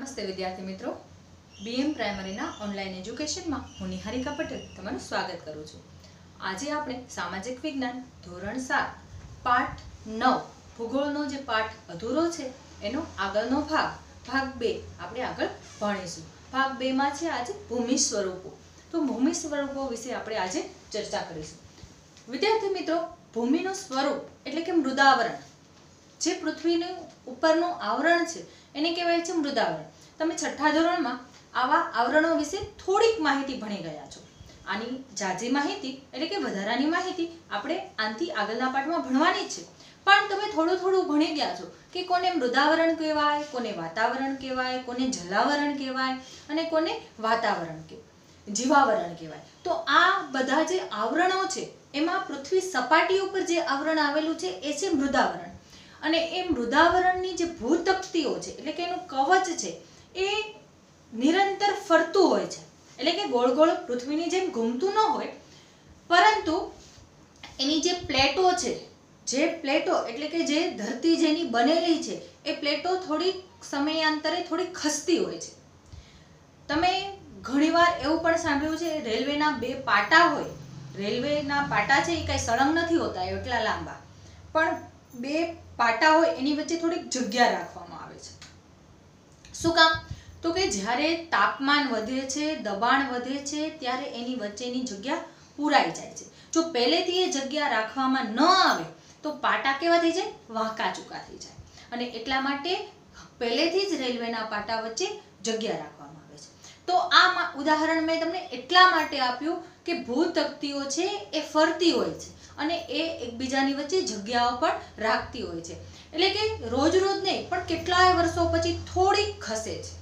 નમસ્તે વિદ્યાર્થી મિત્રો, બીએમ પ્રાઇમરીના ઓનલાઈન એજ્યુકેશનમાં હું નિહારિકા પટેલ તમારું સ્વાગત કરું છું। આજે આપણે સામાજિક વિજ્ઞાન ધોરણ 7 પાઠ 9 ભૂગોળનો જે પાઠ અધૂરો છે એનો આગળનો ભાગ 2 આપણે આગળ ભણીશું। ભાગ 2 માં છે આજે ભૂમિ સ્વરૂપો। તો ભૂમિ સ્વરૂપો વિશે આપણે આજે ચર્ચા કરીશું। વિદ્યાર્થી મિત્રો, ભૂમિનું સ્વરૂપ એટલે કે મૃદાવરણ, જે પૃથ્વીનું ઉપરનું આવરણ છે એને કહેવાય છે મૃદાવરણ। તમે છઠ્ઠા ધોરણમાં આવા આવરણો વિશે થોડીક માહિતી ભણી ગયા છો। આની જાજી માહિતી એટલે કે વધારાની માહિતી આપણે આનાથી આગળના પાઠમાં ભણવાની છે, પણ તમે થોડું થોડું ભણી ગયા છો કે કોને મૃદાવરણ કહેવાય, કોને વાતાવરણ કહેવાય, કોને જલાવરણ કહેવાય અને કોને વાતાવરણ કહેવાય, જીવાવરણ કહેવાય। તો આ બધા જે આવરણો છે એમાં પૃથ્વી સપાટી ઉપર જે આવરણ આવેલું છે એ છે મૃદાવરણ, અને એ મૃદાવરણની જે ભૂતકતીઓ છે એટલે કે એનું કવચ છે એ નિરંતર ફરતું હોય છે, એટલે કે ગોળ ગોળ પૃથ્વીની જેમ ઘૂમતું ન હોય, પરંતુ એની જે પ્લેટો છે, જે પ્લેટો એટલે કે જે ધરતી જેની બનેલી છે એ પ્લેટો થોડીક સમયાંતરે થોડી ખસતી હોય છે। તમે ઘણીવાર એવું પણ સાંભળ્યું છે રેલવેના બે પાટા હોય, રેલવેના પાટા છે એ કાંઈ સળંગ નથી હોતા એટલા લાંબા, પણ બે પાટા હોય એની વચ્ચે થોડીક જગ્યા રાખવામાં આવે છે। શું કામ? તો કે જ્યારે તાપમાન વધે છે, દબાણ વધે છે, ત્યારે એની વચ્ચેની જગ્યા પૂરાઈ જાય છે। જો પહેલેથી એ જગ્યા રાખવામાં ન આવે તો પાટા કેવા થઈ જાય? વાંકા ચૂકા થઈ જાય, અને એટલા માટે પહેલેથી જ રેલવેના પાટા વચ્ચે જગ્યા રાખવામાં આવે છે। તો આ ઉદાહરણ મેં તમને એટલા માટે આપ્યું કે ભૂતકતીઓ છે એ ફરતી હોય છે અને એ એકબીજાની વચ્ચે જગ્યાઓ પણ રાખતી હોય છે, એટલે કે રોજ રોજ નહીં પણ કેટલાય વર્ષો પછી થોડીક ખસે છે।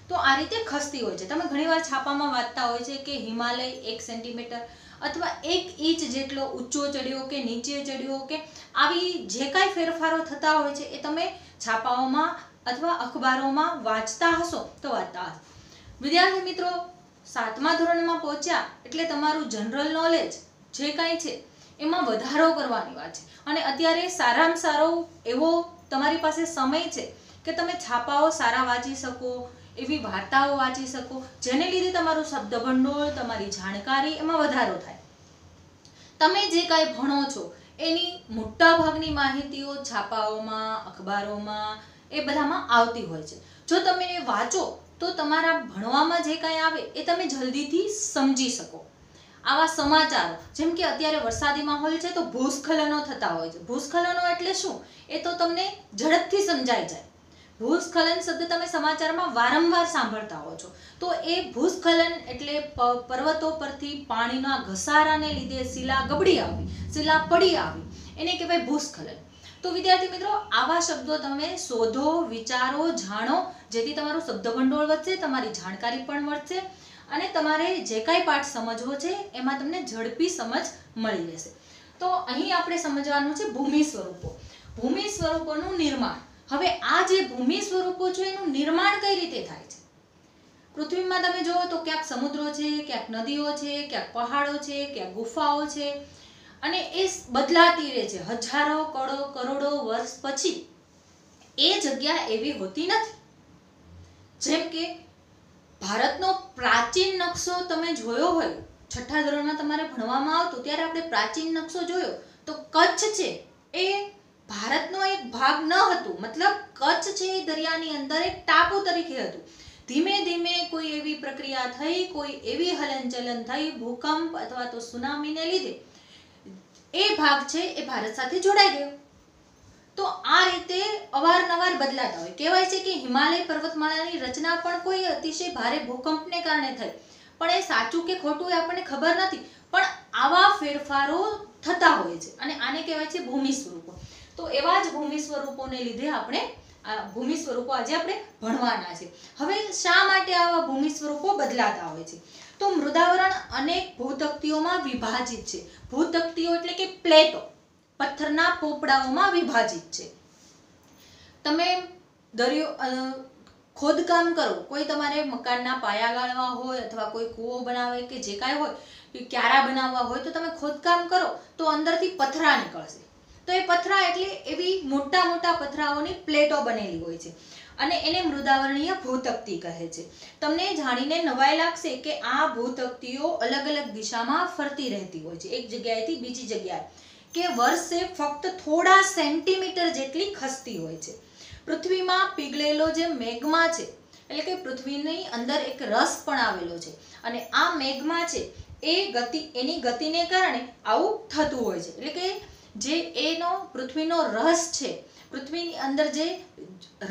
તો આ રીતે ખસતી હોય છે। તમે ઘણીવાર છાપામાં વાંચતા હોય છે કે હિમાલય 1 સેન્ટીમીટર અથવા 1 ઇંચ જેટલો ઊંચો ચડ્યો કે નીચે ચડ્યો, કે આવી જે કાંઈ ફેરફારો થતા હોય છે એ તમે છાપાઓમાં અથવા અખબારોમાં વાંચતા હશો તો વાંચતા હશો। વિદ્યાર્થી મિત્રો, 7મા ધોરણમાં પહોંચ્યા એટલે તમારું જનરલ નોલેજ જે કાંઈ છે એમાં વધારો કરવાની વાત છે, અને અત્યારે સારામાં સારો એવો તમારી પાસે સમય છે કે તમે છાપાઓ સારા વાંચી શકો, એવી વાર્તાઓ વાંચી શકો, જેને લીધે તમારું શબ્દભંડોળ, તમારી જાણકારી એમાં વધારો થાય। તમે જે કાંઈ ભણો છો એની મોટાભાગની માહિતીઓ છાપાઓમાં, અખબારોમાં એ બધામાં આવતી હોય છે। જો તમે એ વાંચો તો તમારા ભણવામાં જે કાંઈ આવે એ તમે જલ્દીથી સમજી શકો। આવા સમાચારો, જેમ કે અત્યારે વરસાદી માહોલ છે તો ભૂસ્ખલનો થતા હોય છે। ભૂસ્ખલનો એટલે શું એ તો તમને ઝડપથી સમજાઈ જાય। ભૂસ્ખલન શબ્દ તમે સમાચારમાં વારંવાર સાંભળતા હો છો। તો એ ભૂસ્ખલન એટલે પર્વતો પરથી પાણીના ઘસારાને લીધે શિલા ગબડી આવી, શિલા પડી આવી, એને કહેવાય ભૂસ્ખલન। તો વિદ્યાર્થી મિત્રો, આવા શબ્દો તમે શોધો, વિચારો, જાણો, જેથી તમારું શબ્દભંડોળ વધશે, તમારી જાણકારી પણ વધશે, અને તમારે જે કાંઈ પાઠ સમજવો છે એમાં તમને ઝડપી સમજ મળી રહેશે। તો અહીં આપણે સમજવાનું છે ભૂમિ સ્વરૂપો। ભૂમિ સ્વરૂપોનું નિર્માણ। હવે આ જે ભૂમિ સ્વરૂપો છે એનું નિર્માણ કઈ રીતે થાય છે? પૃથ્વીમાં તમે જુઓ તો ક્યાંક સમુદ્રો છે, ક્યાંક નદીઓ છે, ક્યાંક પહાડો છે, ક્યાંક ગુફાઓ છે, અને એ બદલાતી રહે છે હજારો કરોડો વર્ષ પછી। એ જગ્યા એવી હોતી નથી। જેમ કે ભારતનો પ્રાચીન નકશો તમે જોયો હોય, છઠ્ઠા ધોરણમાં તમારે ભણવામાં આવતું ત્યારે આપણે પ્રાચીન નકશો જોયો તો કચ્છ છે એ ભારતનો એક ભાગ ન હતું, મતલબ કચ્છ છે એ દરિયાની અંદર એક ટાપુ તરીકે હતું। ધીમે ધીમે કોઈ એવી પ્રક્રિયા થઈ, કોઈ એવી હલનચલન થઈ, ભૂકંપ અથવા તો સુનામીને લીધે એ ભાગ છે એ ભારત સાથે જોડાઈ ગયો। તો આ રીતે અવારનવાર બદલાતા હોય। કહેવાય છે કે હિમાલય પર્વતમાળાની રચના પણ કોઈ અતિશય ભારે ભૂકંપને કારણે થઈ, પણ એ સાચું કે ખોટું એ આપણને ખબર નથી, પણ આવા ફેરફારો થતા હોય છે, અને આને કહેવાય છે ભૂમિ સ્વરૂપો। તો એવા જ ભૂમિ સ્વરૂપોને લીધે આપણે ભૂમિ સ્વરૂપો આજે આપણે ભણવાના છે। હવે શા માટે આવા ભૂમિ સ્વરૂપો બદલાતા હોય છે? તો મૃદાવરણ અનેક ભૂતકતીઓમાં વિભાજિત છે। ભૂતકતીઓ એટલે કે પ્લેટો પથ્થરના પોપડાઓમાં વિભાજિત છે। તમે ખોદકામ કરો, કોઈ તમારે મકાનના પાયા ગાળવા હોય અથવા કોઈ કૂવો બનાવે કે જે કાંઈ હોય, ક્યારા બનાવવા હોય, તો તમે ખોદકામ કરો તો અંદરથી પથરા નીકળશે। તો એ પથરા એટલે એવી મોટા મોટા પથરાઓની પ્લેટો બનેલી હોય છે, અને એને મૃદાવરણીય ભૂતકતી કહે છે. તમને જાણીને નવાઈ લાગશે કે આ ભૂતકતીઓ અલગ અલગ દિશામાં ફરતી રહેતી હોય છે, એક જગ્યાએથી બીજી જગ્યાએ, કે વર્ષે ફક્ત થોડા સેન્ટીમીટર જેટલી ખસતી હોય છે. પૃથ્વીમાં પીગળેલો જે મેગ્મા છે, એટલે કે પૃથ્વીની અંદર એક રસ પણ આવેલો છે, અને આ મેગ્મા છે એની ગતિને કારણે આવું થતું હોય છે. એટલે કે જે એનો પૃથ્વીનો રસ છે, પૃથ્વીની અંદર જે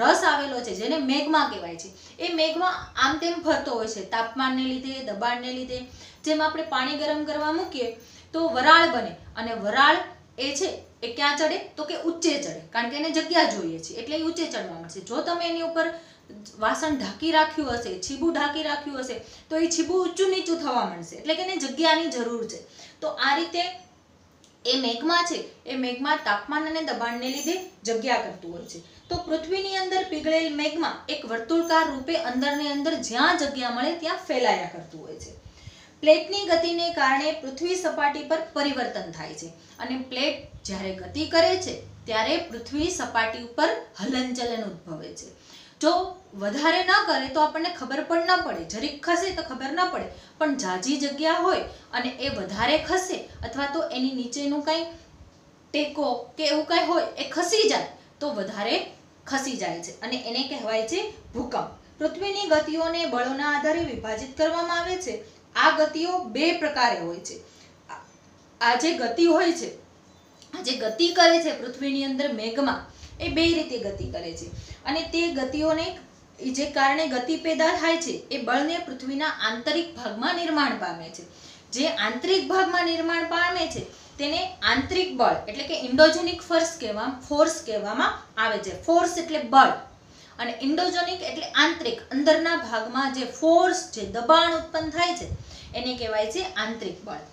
રસ આવેલો છે જેને મેગ્મા કહેવાય છે, એ મેગ્મા આમ તેમ ફરતો હોય છે તાપમાનને લીધે, દબાણને લીધે. જેમ આપણે પાણી ગરમ કરવા મૂકીએ તો વરાળ બને, અને વરાળ એ છે એ ક્યાં ચડે તો કે ઊંચે ચડે, કારણ કે એને જગ્યા જોઈએ છે એટલે એ ઊંચે ચડવા મળશે. જો તમે એની ઉપર વાસણ ઢાંકી રાખ્યું હશે, છીબું ઢાંકી રાખ્યું હશે, તો એ છીબું ઊંચું નીચું થવા મળશે, એટલે કે એને જગ્યાની જરૂર છે. તો આ રીતે એ મેગ્મા છે એ મેગ્મા તાપમાન અને દબાણને લીધે જગ્યા કરતું હોય છે. તો પૃથ્વીની અંદર પીગળેલ મેગ્મા એક વર્તુળકાર રૂપે અંદરને અંદર જ્યાં જગ્યા મળે ત્યાં ફેલાયા કરતું હોય છે. પ્લેટની ગતિને કારણે પૃથ્વી સપાટી પર પરિવર્તન થાય છે, અને પ્લેટ જ્યારે ગતિ કરે છે ત્યારે પૃથ્વી સપાટી ઉપર હલનચલન ઉદ્ભવે છે. જો વધારે ન કરે તો આપણને ખબર પણ ન પડે, જરીક ખસે તો ખબર ન પડે, પણ ઝાઝી જગ્યા હોય અને એ વધારે ખસે અથવા તો એની નીચેનું કંઈ ટેકો કે એવું કંઈ હોય એ ખસી જાય તો વધારે ખસી જાય છે, અને એને કહેવાય છે ભૂકંપ. પૃથ્વીની ગતિઓને બળોના આધારે વિભાજિત કરવામાં આવે છે. આ ગતિઓ બે પ્રકારે હોય છે. આ જે ગતિ હોય છે, આ જે ગતિ કરે છે પૃથ્વીની અંદર મેગ્મા, એ બે રીતે ગતિ કરે છે, અને તે ગતિઓને જે કારણે ગતિ પેદા થાય છે એ બળને પૃથ્વીના આંતરિક ભાગમાં નિર્માણ પામે છે. જે આંતરિક ભાગમાં નિર્માણ પામે છે તેને આંતરિક બળ એટલે કે ઇન્ડોજેનિક ફોર્સ કહેવામાં આવે છે. ફોર્સ એટલે બળ, અને ઇન્ડોજેનિક એટલે આંતરિક, અંદરના ભાગમાં જે ફોર્સ, જે દબાણ ઉત્પન્ન થાય છે એને કહેવાય છે આંતરિક બળ.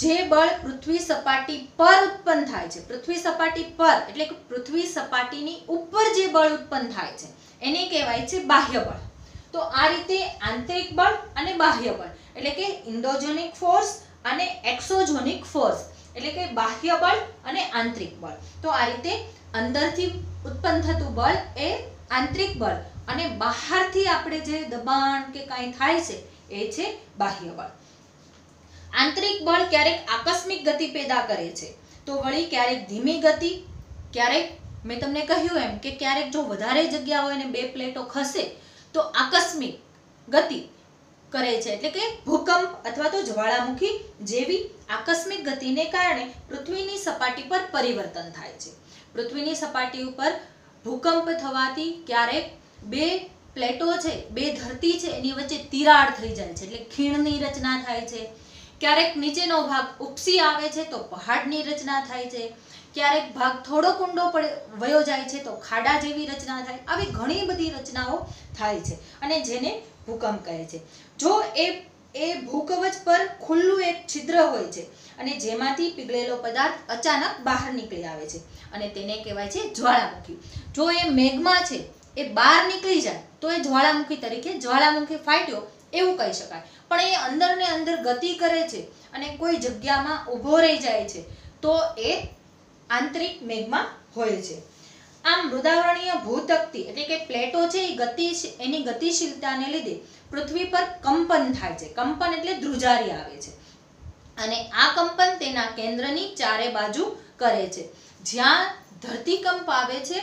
જે બળ પૃથ્વી સપાટી પર ઉત્પન્ન થાય છે, પૃથ્વી સપાટી પર એટલે કે પૃથ્વી સપાટીની ઉપર જે બળ ઉત્પન્ન થાય છે એને કહેવાય છે બાહ્ય બળ. તો આ રીતે આંતરિક બળ અને બાહ્ય બળ એટલે કે ઇન્ડોજેનિક ફોર્સ અને એક્સોજેનિક ફોર્સ એટલે કે બાહ્ય બળ અને આંતરિક બળ. તો આ રીતે અંદરથી ઉત્પન્ન થતું બળ એ આંતરિક બળ, અને બહારથી આપણે જે દબાણ કે કાંઈ થાય છે એ છે બાહ્ય બળ. આંતરિક બળ ક્યારેક આકસ્મિક ગતિ પેદા કરે છે, તો વળી ક્યારેક ધીમી ગતિ, ક્યારેક મેં તમને કહ્યું એમ કે ક્યારેક જો વધારે જગ્યા હોય ને બે પ્લેટો ખસે તો આકસ્મિક ગતિ કરે છે, એટલે કે ભૂકંપ અથવા તો જ્વાળામુખી જેવી આકસ્મિક ગતિને કારણે પૃથ્વીની સપાટી પર પરિવર્તન થાય છે. પૃથ્વીની સપાટી ઉપર ભૂકંપ થવાથી ક્યારેક બે પ્લેટો છે, બે ધરતી છે એની વચ્ચે તિરાડ થઈ જાય છે, એટલે ખીણની રચના થાય છે. ક્યારેક નીચેનો ભાગ ઉપસી આવે છે તો પહાડની રચના થાય છે. ક્યારેક ભાગ થોડો ઊંડો વયો જાય છે તો ખાડા જેવી રચના થાય. આવી ઘણી બધી રચનાઓ થાય છે, અને જેને ભૂકંપ કહે છે. જો એ ભૂકવચ પર ખુલ્લું એક છિદ્ર હોય છે, અને જેમાંથી પીગળેલો પદાર્થ અચાનક બહાર નીકળી આવે છે, અને તેને કહેવાય છે જ્વાળામુખી. જો એ મેગ્મા છે એ બહાર નીકળી જાય તો એ જ્વાળામુખી તરીકે જ્વાળામુખી ફાટ્યો એવું કહી શકાય. પણ એ અંદર ને અંદર ગતિ કરે છે અને કોઈ જગ્યામાં ઊભો રહી જાય છે તો એ આંતરિક મેગ્મા હોય છે. આમ મૃદાવરણીય ભૂતકતી એટલે કે પ્લેટો છે એની ગતિશીલતાને લીધે પૃથ્વી પર કંપન થાય છે. કંપન એટલે ધ્રુજારી આવે છે, અને આ કંપન તેના કેન્દ્રની ચારે બાજુ કરે છે. જ્યાં ધરતીકંપ આવે છે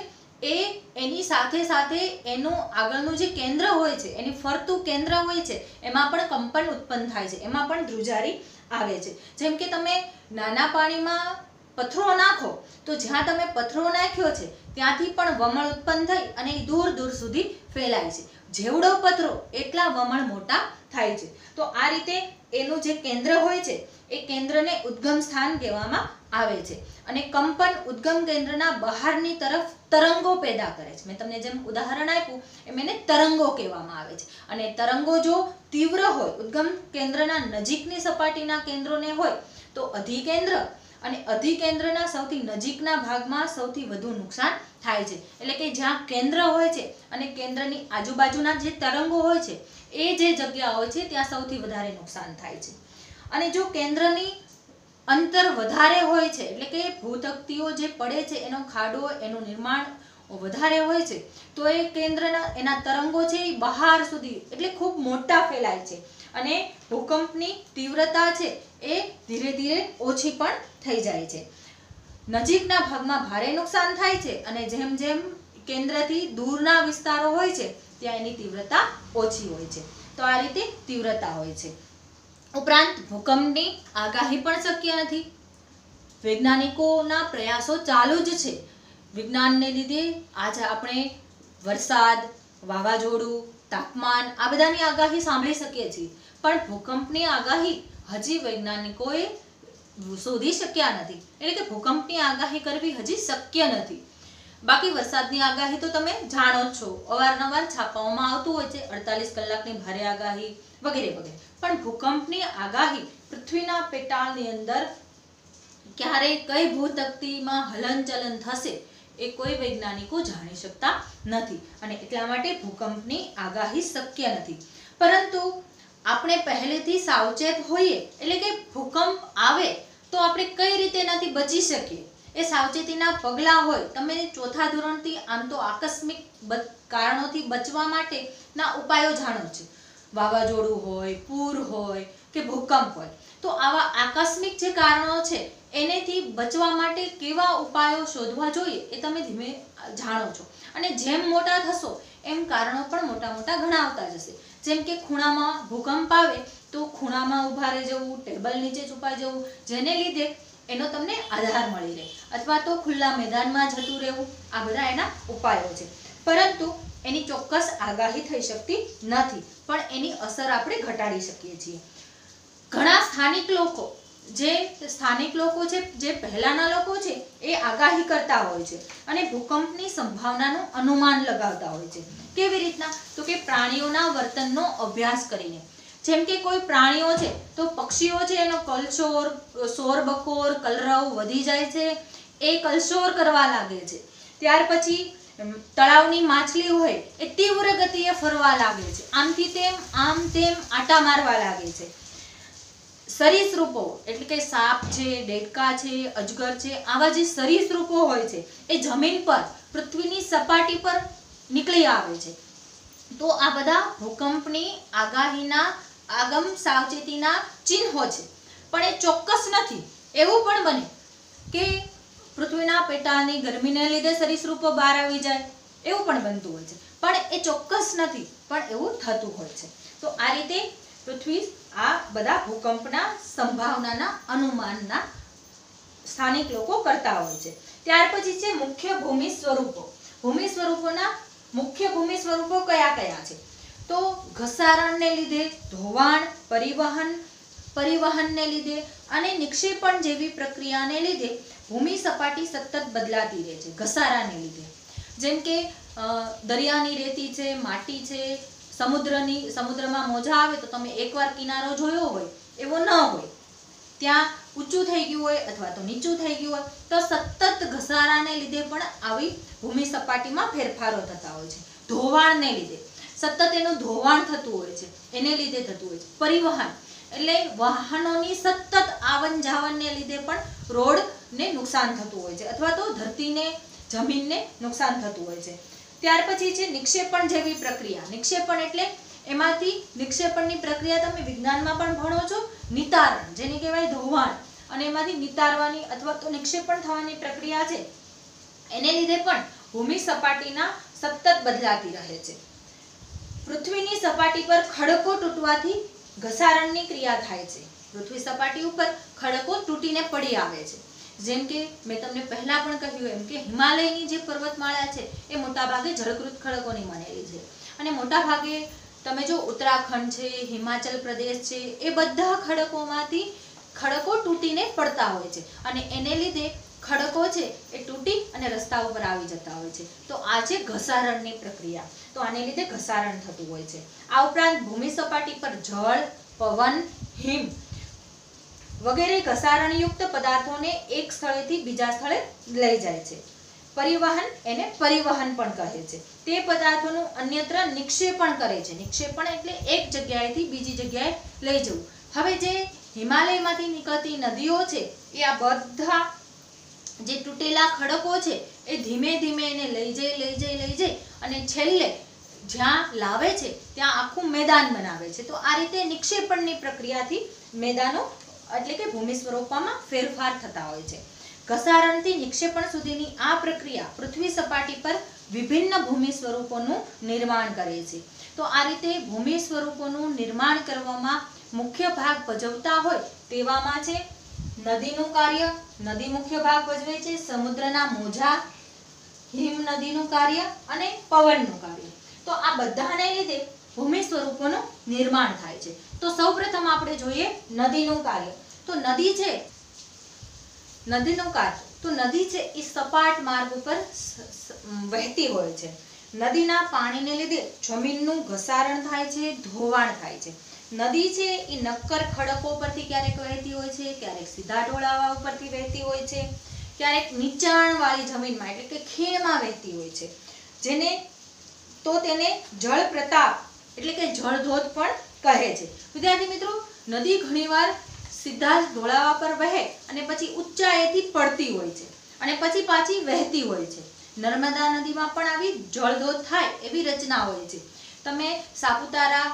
એની સાથે સાથે એનું આગળનું જે કેન્દ્ર હોય છે, એની ફરતું કેન્દ્ર હોય છે, એમાં પણ કંપન ઉત્પન્ન થાય છે, એમાં પણ ધ્રુજારી આવે છે. જેમ કે તમે નાના પાણીમાં પથ્થરો નાખો તો જ્યાં તમે પથ્થરો નાખ્યો છે ત્યાંથી પણ વમળ ઉત્પન્ન થઈ અને એ દૂર દૂર સુધી ફેલાય છે. જેવડો પથ્થરો એટલા વમળ મોટા થાય છે. તો આ રીતે એનું જે કેન્દ્ર હોય છે એ કેન્દ્રને ઉદ્ગમ સ્થાન કહેવામાં આવે છે, અને કંપન ઉદ્ગમ કેન્દ્રના બહારની તરફ તરંગો પેદા કરે છે. મેં તમને જેમ ઉદાહરણ આપ્યું એમ એને તરંગો કહેવામાં આવે છે, અને તરંગો જો તીવ્ર હોય, ઉદ્ગમ કેન્દ્રના નજીકની સપાટીના કેન્દ્રોને હોય તો અધિકેન્દ્ર, અને અધિકેન્દ્રના સૌથી નજીકના ભાગમાં સૌથી વધુ નુકસાન થાય છે. એટલે કે જ્યાં કેન્દ્ર હોય છે અને કેન્દ્રની આજુબાજુના જે તરંગો હોય છે એ જે જગ્યા હોય છે ત્યાં સૌથી વધારે નુકસાન થાય છે. અને જો કેન્દ્રની અંતર વધારે હોય છે એટલે કે ભૂતકતીઓ જે પડે છે એનો ખાડો, એનું નિર્માણ વધારે હોય છે તો એ કેન્દ્રના એના તરંગો છે એ બહાર સુધી એટલે ખૂબ મોટા ફેલાય છે અને ભૂકંપની તીવ્રતા છે એ ધીરે ધીરે ઓછી પણ થઈ જાય છે. નજીકના ભાગમાં ભારે નુકસાન થાય છે અને જેમ જેમ કેન્દ્રથી દૂરના વિસ્તારો હોય છે ત્યાં એની તીવ્રતા ઓછી હોય છે. તો આ રીતે તીવ્રતા હોય છે. ઉપરાંત ભૂકંપની આગાહી પણ શક્ય નથી. વૈજ્ઞાનિકોના પ્રયાસો ચાલુ જ છે. વિજ્ઞાનને લીધે આજે આપણે વરસાદ, વાવાઝોડું, તાપમાન આ બધાની આગાહી સાંભળી શકીએ છીએ, પણ ભૂકંપની આગાહી હજી વૈજ્ઞાનિકોએ શોધી શક્યા નથી. એટલે કે ભૂકંપની આગાહી કરવી હજી શક્ય નથી. બાકી વરસાદની આગાહી તો તમે જાણો જ છો, અવારનવાર છાપાઓમાં આવતું હોય છે, 48 કલાકની ભારે આગાહી વગેરે વગેરે. પણ ભૂકંપની આગાહી પૃથ્વીના પેટાળની અંદર ક્યારે કઈ ભૂતકતીમાં હલનચલન થશે એ કોઈ વૈજ્ઞાનિકો જાણી શકતા નથી અને એટલા માટે ભૂકંપની આગાહી શક્ય નથી. પરંતુ આપણે પહેલેથી સાવચેત હોઈએ, એટલે કે ભૂકંપ આવે તો આપણે કઈ રીતે એનાથી બચી શકીએ એ સાવચેતીના પગલાં હોય. તમે ચોથા ધોરણથી આમ તો આકસ્મિક કારણોથી બચવા માટેના ઉપાયો જાણો છો. વાવાઝોડું હોય, પૂર હોય કે ભૂકંપ હોય, તો આવા આકસ્મિક જે કારણો છે એનેથી બચવા માટે કેવા ઉપાયો શોધવા જોઈએ એ તમે ધીમે જાણો છો. અને જેમ મોટા થશો એમ કારણો પણ મોટા મોટા ગણાવતા જશે. જેમ કે ખૂણામાં ભૂકંપ આવે તો ખૂણામાં ઊભા રહી જવું, ટેબલ નીચે છુપાઈ જવું, જેને લીધે એનો તમને આધાર મળી રહે, અથવા તો ખુલ્લા મેદાનમાં જતું રહેવું, આ બધા એના ઉપાયો છે. પરંતુ એની ચોક્કસ આગાહી થઈ શકતી નથી, પણ એની અસર આપણે ઘટાડી શકીએ છીએ. ઘણા સ્થાનિક લોકો છે જે પહેલાના લોકો છે એ આગાહી કરતા હોય છે અને ભૂકંપની સંભાવનાનું અનુમાન લગાવતા હોય છે. કેવી રીતના? તો કે પ્રાણીઓના વર્તનનો અભ્યાસ કરીને. જેમ કે કોઈ પ્રાણીઓ છે તો પક્ષીઓ છે એનો કલશોર, શોરબકોર, કલરવ વધી જાય છે, એ કલશોર કરવા લાગે છે. ત્યાર પછી તળાવની માછલી હોય એ તીવ્ર ગતિએ ફરવા લાગે છે, આમથી તેમ આમ તેમ આટા મારવા લાગે છે. સરીસૃપો એટલે કે સાપ છે, ડેડકા છે, અજગર છે, આવા જે સરીસૃપો હોય છે એ જમીન પર, પૃથ્વીની સપાટી પર નીકળી આવે છે. તો આ બધા ભૂકંપની આગાહીના આગમ સાવચેતીના ચિહ્નો છે, પણ એ ચોક્કસ નથી. એવું પણ બને કે પૃથ્વીના પેટાળની ગરમીને લીધે સરીસૃપો બહાર આવી જાય, એવું પણ બનતું હોય છે, પણ એ ચોક્કસ નથી, પણ એવું થતું હોય છે. તો આ રીતે પૃથ્વી આ બધા ભૂકંપના સંભાવનાના અનુમાનના સ્થાનિક લોકો કરતા હોય છે. ત્યાર પછી છે મુખ્ય ભૂમિ સ્વરૂપો. ભૂમિ સ્વરૂપોના મુખ્ય ભૂમિ સ્વરૂપો કયા કયા છે? તો ઘસારણને લીધે, ધોવાણ, પરિવહનને લીધે અને નિક્ષેપણ જેવી પ્રક્રિયાને લીધે ભૂમિ સપાટી સતત બદલાતી રહે છે. ઘસારાને લીધે, જેમ કે દરિયાની રેતી છે, માટી છે, સમુદ્રમાં મોજા આવે તો તમે એકવાર કિનારો જોયો હોય એવો ન હોય, ત્યાં ઊંચું થઈ ગયું હોય અથવા તો નીચું થઈ ગયું હોય, તો સતત ઘસારાને લીધે પણ આવી ભૂમિ સપાટીમાં ફેરફારો થતા હોય છે. ધોવાણને લીધે સતત એનું ધોવાણ થતું હોય છે, એને લીધે થતું હોય છે. પરિવહન એટલે વાહનોની સતત આવન જાવનને લીધે પણ રોડને નુકસાન થતું હોય છે, અથવા તો ધરતીને, જમીનને નુકસાન થતું હોય છે. ત્યાર પછી છે નિક્ષેપણ જેવી પ્રક્રિયા. નિક્ષેપણ એટલે એમાંથી નિક્ષેપણની પ્રક્રિયા તમે વિજ્ઞાનમાં પણ ભણો છો, નિતારણ જેને કહેવાય ધોવાણ, અને એમાંથી નિતારવાની અથવા તો નિક્ષેપણ થવાની પ્રક્રિયા છે, એને લીધે પણ ભૂમિ સપાટીના સતત બદલાતી રહે છે. પૃથ્વીની સપાટી પર ખડકો તૂટવાથી ઘસારણની ક્રિયા થાય છે. પૃથ્વી સપાટી ઉપર ખડકો તૂટીને પડી આવે છે. જેમ કે મેં તમને પહેલા પણ કહ્યું એમ કે હિમાલયની જે પર્વતમાળા છે એ મોટાભાગે જળકૃત ખડકોની બનેલી છે, અને મોટાભાગે તમે જો ઉત્તરાખંડ છે, હિમાચલ પ્રદેશ છે, એ બધા ખડકોમાંથી ખડકો તૂટીને પડતા હોય છે, અને એને લીધે ખડકો છે એ તૂટી અને રસ્તા ઉપર આવી જતા હોય છે. તો આ છે ઘસારણની પ્રક્રિયા. તો આને લીધે ઘસારણ થતું હોય છે. આ ઉપરાંત ભૂમિ સપાટી પર જળ, પવન, હિમ વગેરે ઘસારણયુક્ત પદાર્થોને એક સ્થળેથી બીજા સ્થળે લઈ જાય છે. પરિવહન, એને પરિવહન પણ કહે છે. તે પદાર્થોનું અન્યત્ર નિક્ષેપણ કરે છે. નિક્ષેપણ એટલે એક જગ્યાએથી બીજી જગ્યાએ લઈ જવું. હવે જે હિમાલયમાંથી નીકળતી નદીઓ છે એ આ બધા જે તૂટેલા ખડકો છે એ ધીમે ધીમે એને લઈ જઈ અને છેલ્લે જ્યાં લાવે છે ત્યાં આખું મેદાન બનાવે છે. તો આ રીતે નિક્ષેપણની પ્રક્રિયાથી મેદાનો એટલે કે ભૂમિ સ્વરૂપમાં ફેરફાર થતા હોય છે. ઘસારણથી નિક્ષેપણ સુધીની આ પ્રક્રિયા પૃથ્વી સપાટી પર વિભિન્ન ભૂમિ સ્વરૂપોનું નિર્માણ કરે છે. તો આ રીતે ભૂમિ સ્વરૂપોનું નિર્માણ કરવામાં મુખ્ય ભાગ ભજવતા હોય તેવામાં છે નદીનું કાર્ય. નદી મુખ્ય ભાગ ભજવે છે. સમુદ્રના મોજા, હિમ નદીનું કાર્ય અને પવનનું કાર્ય. તો આ બધાને લીધે ભૂમિ સ્વરૂપોનું નિર્માણ થાય છે. તો સૌપ્રથમ આપણે જોઈએ નદીનું કાર્ય. તો નદી છે, નદીનું કાર્ય. તો નદી છે એ સપાટ માર્ગ ઉપર વહેતી હોય છે. નદીના પાણીને લીધે જમીનનું ઘસારણ થાય છે, ધોવાણ થાય છે. નદી છે એ નક્કર ખડકો પરથી ક્યારેક વહેતી હોય છે, ક્યારેક સીધા ઢોળાવા ઉપરથી વહેતી હોય છે, ક્યારેક નીચાણવાળી જમીનમાં એટલે કે ખીણમાં વહેતી હોય છે. તેને જળ પ્રતાપ એટલે કે જળધોધ પણ કહે છે. વિદ્યાર્થી મિત્રો, નદી ઘણીવાર સીધા ઢોળાવા પર વહે અને પછી ઊંચાઈથી પડતી હોય છે અને પછી પાછી વહેતી હોય છે. નર્મદા નદીમાં પણ આવી જળધોધ થાય એવી રચના હોય છે. તમે સાપુતારા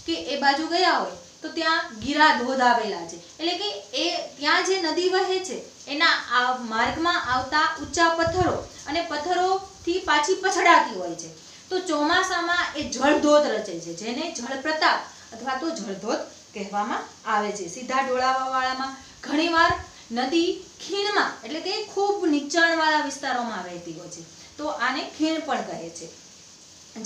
કે એ બાજુ ગયા હોય તો ત્યાં ગીરા ધોધ આવેલા છે. એટલે કે એ ત્યાં જે નદી વહે છે એના માર્ગમાં આવતા ઊંચા પથ્થરો અને પથ્થરોથી પાછી પછડાતી હોય છે. તો ચોમાસામાં એ જળધોધ રચે છે, જેને જળ પ્રતાપ અથવા તો જળધોધ કહેવામાં આવે છે. સીધા ઢોળાવા વાળામાં ઘણીવાર નદી ખીણમાં એટલે કે ખૂબ નીચાણવાળા વિસ્તારોમાં વહેતી હોય છે. તો આને ખીણ પણ કહે છે.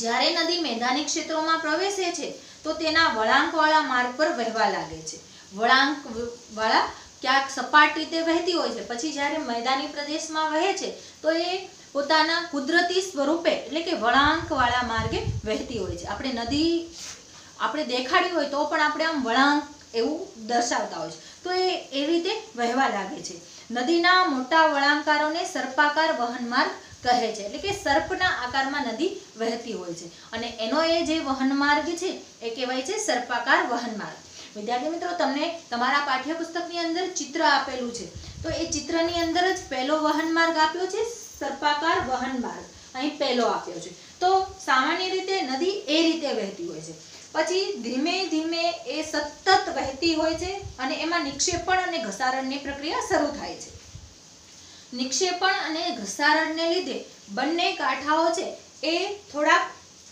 જ્યારે નદી મેદાની ક્ષેત્રોમાં પ્રવેશે છે તો તેના વળાંકવાળા માર્ગ પર વહેવા લાગે છે. વળાંકવાળા ક્યાંક સપાટ રીતે વહેતી હોય છે, પછી જ્યારે મેદાની પ્રદેશમાં વહે છે તો એ પોતાના કુદરતી સ્વરૂપે એટલે કે વળાંકવાળા માર્ગે વહેતી હોય છે. આપણે દેખાડી હોય તો પણ આપણે આમ વળાંક એવું દર્શાવતા હોય છે. તો એ રીતે વહેવા લાગે છે. નદીના મોટા વળાંકારોને સર્પાકાર વહન માર્ગ કહે છે. એટલે કે સર્પના આકારમાં નદી વહેતી હોય છે અને એનો એ જે વહન માર્ગ છે એ કહેવાય છે સર્પાકાર વહન માર્ગ. વિદ્યાર્થી મિત્રો, તમને તમારા પાઠ્યપુસ્તકની અંદર ચિત્ર આપેલું છે. તો એ ચિત્રની અંદર જ પહેલો વહન માર્ગ આપ્યો છે સર્પાકાર વહન માર્ગ. અહીં પહેલો આપ્યો છે. તો સામાન્ય રીતે નદી એ રીતે વહેતી હોય છે. પછી ધીમે ધીમે એ સતત વહેતી હોય છે અને એમાં નિક્ષેપણ અને ઘસારણની પ્રક્રિયા શરૂ થાય છે. નિક્ષેપણ અને ઘસારણને લીધે બંને કાંઠાઓ છે એ થોડાક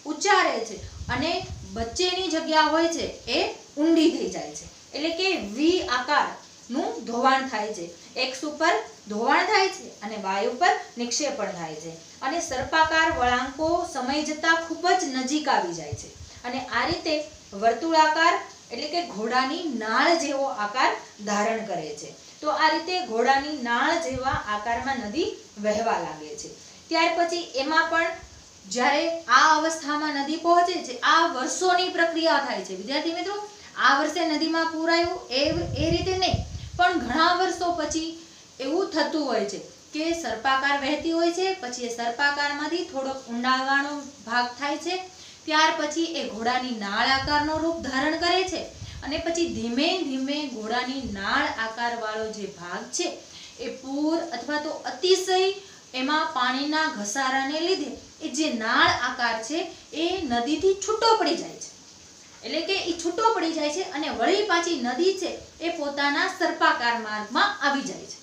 ઊંચા રહે છે અને વચ્ચેની જગ્યા હોય છે એ ઊંડી થઈ જાય છે. એટલે કે વી આકારનું ધોવાણ થાય છે. એક્સ ઉપર ધોવાણ થાય છે અને વાય ઉપર નિક્ષેપણ થાય છે અને સર્પાકાર વળાંકો સમય જતાં ખૂબ જ નજીક આવી જાય છે અને આ રીતે વર્તુળાકાર એટલે કે ઘોડાની નાળ જેવો આકાર ધારણ કરે છે. તો આ રીતે ઘોડાની નાળ જેવા આકારમાં નદી વહેવા લાગે છે. ત્યાર પછી એમાં પણ જ્યારે આ અવસ્થામાં નદી પહોંચે છે, આ વર્ષોની પ્રક્રિયા થાય છે. વિદ્યાર્થી મિત્રો, આ વર્ષે નદીમાં પૂર આવ્યું એ રીતે નહીં, પણ ઘણા વર્ષો પછી એવું થતું હોય છે કે સર્પાકાર વહેતી હોય છે, પછી એ સર્પાકારમાંથી થોડોક ઊંડાણવાળો ભાગ થાય છે, ત્યાર પછી એ ઘોડાની નાળ આકારનો રૂપ ધારણ કરે છે અને પછી ધીમે ધીમે ઘોડાની નાળ આકારવાળો જે ભાગ છે એ પૂર અથવા તો અતિશય એમાં પાણીના ઘસારાને લીધે એ જે નાળ આકાર છે એ નદીથી છૂટો પડી જાય છે. એટલે કે એ છૂટો પડી જાય છે અને વળી પાછી નદી છે એ પોતાના સર્પાકાર માર્ગમાં આવી જાય છે.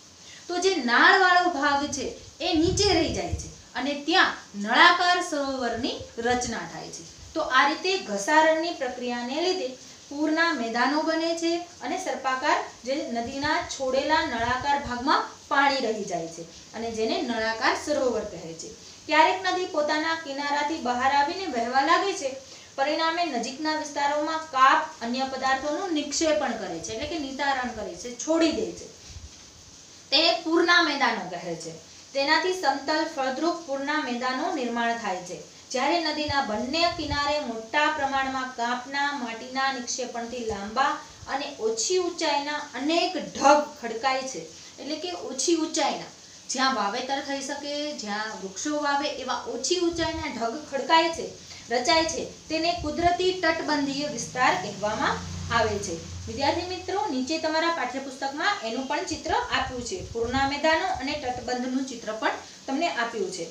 તો જે નાળવાળો ભાગ છે એ નીચે રહી જાય છે અને ત્યાં નળાકાર સરોવરની રચના થાય છે. તો આ રીતે ઘસારણની પ્રક્રિયાને લીધે પૂરના મેદાનો બને છે અને સર્પાકાર જે નદીના છોડેલા નળાકાર ભાગમાં પાણી રહી જાય છે અને જેને નળાકાર સરોવર કહે છે. ક્યારેક નદી પોતાના કિનારાથી બહાર આવીને વહેવા લાગે છે, પરિણામે નજીકના વિસ્તારોમાં કાપ અન્ય પદાર્થોનું નિક્ષેપણ કરે છે એટલે કે નિતારણ કરે છે, છોડી દે છે. તેને પૂરના મેદાનો કહે છે. તેનાથી સમતલ ફળદ્રુપ પૂરના મેદાનો નિર્માણ થાય છે. જ્યારે નદીના બંને કિનારે મોટા પ્રમાણમાં કાપના માટીના નિક્ષેપણથી લાંબા અને ઓછી ઊંચાઈના અનેક ઢગ ખડકાય છે. એટલે કે ઓછી ઊંચાઈના જ્યાં વાવેતર થઈ શકે, જ્યાં વૃક્ષો વાવે એવા ઓછી ઊંચાઈના ઢગ ખડકાય છે, રચાય છે, તેને કુદરતી તટબંધીય વિસ્તાર કહેવામાં આવે છે। વિદ્યાર્થી મિત્રો, નીચે તમારા પાઠ્યપુસ્તકમાં એનું પણ ચિત્ર આપ્યું છે। પૂરના મેદાનો અને તટબંધનું ચિત્ર પણ તમને આપ્યું છે।